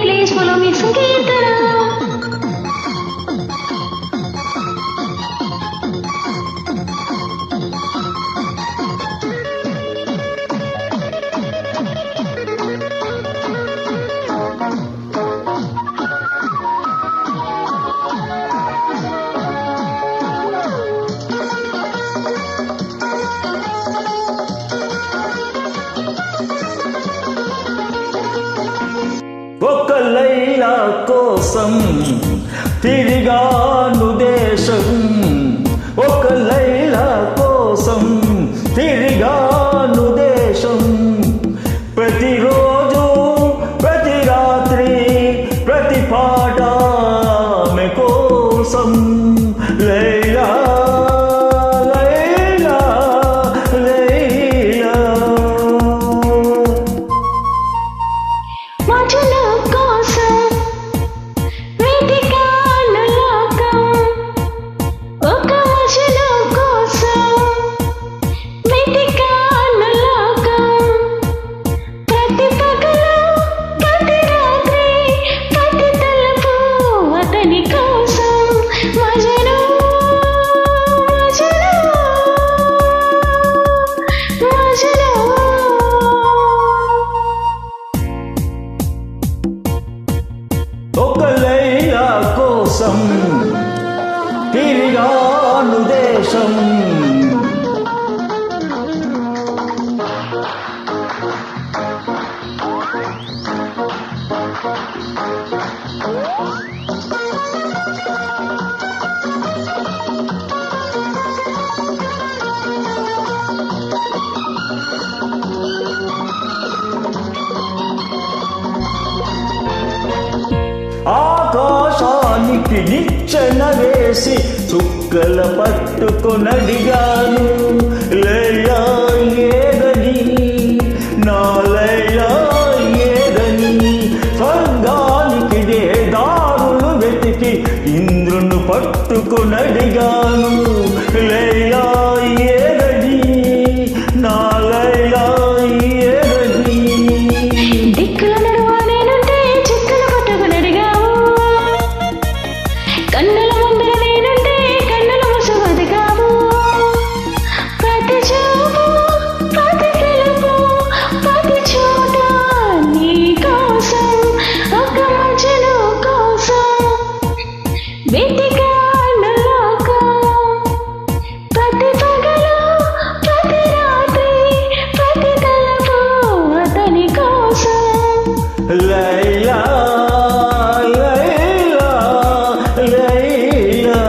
please follow me Sangeetana. ఒక లైలా కోసం తిరిగాను దేశం, ఒక లైలా కోసం తిరిగాను దేశం. ప్రతిరోజు ప్రతి రాత్రి ప్రతి పాట ఆమె కోసం. లైలా లైలా లైలా మజుల కోసం వెతికాను లోకం, ఒక మజుల కోసం వెతికాను లోకం. ప్రతి పగలు ప్రతి రాత్రి ప్రతి తలుపు అతని కోసం. మజను మజను మజను ఒక లైలా కోసం తిరిగాను దేశం. ఆకాశానికి నిచ్చెన వేసి చుక్కల పట్టుకొనడిగాను. లైలా ఏదని నా లైలా ఏదని. స్వర్గానికి దారులు వెతికి ఇంద్రుని పట్టుకొనడిగాను. లైలా ఏదని నా లైలా ఏదని. దిక్కుల నడువా నేనుంటే చిక్కులు పట్టుకుని అడిగావు, కన్నుల ముందర నేనుంటే కన్నుల ముసు వెతికావు. ప్రతి చూపు ప్రతి పిలుపు ప్రతి చోట నీ కోసం, ఒక మజను కోసం వెతికాను లోకం. ప్రతి పగలు ప్రతి రాత్రి ప్రతి తలుపు అతని కోసం. లైలా లైలా లైలా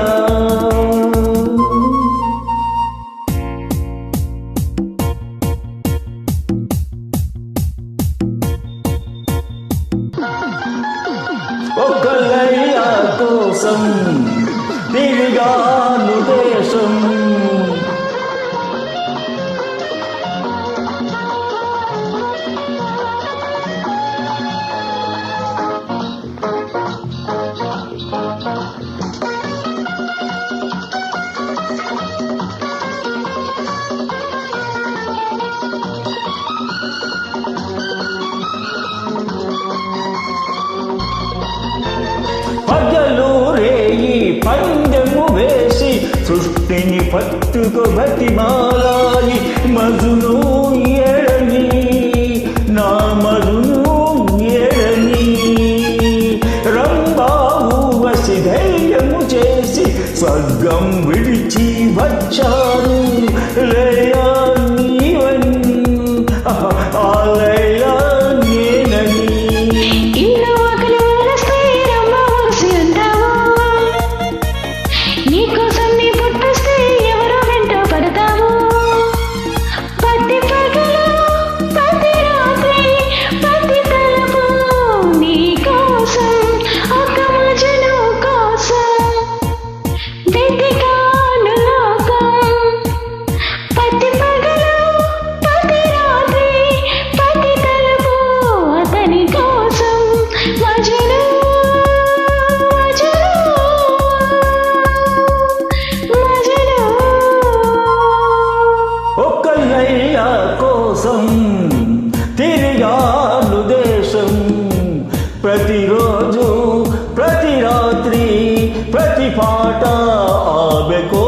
ఒక లైలా కోసం తిరిగాను దేశం. పగలు రేయి పందెము వేసి సృష్టిని పట్టుకు బతిమాలాయి. మజును ఏడని నా మజును ఏడని. రంబావు వసి ధైర్యము చేసి స్వర్గం విడిచి వచ్చారు. లైలా నీవని ఆ లైలా నేనని. ఇల్లు ఆకలి వదిలేస్తే రమ్మ వలసి ఉంటావా, నీకోసం నీ పుట్టిస్తే ఎవరో వెంట పడతావు. ప్రతిరోజు ప్రతి రాత్రి ప్రతి పాట ఆమెకో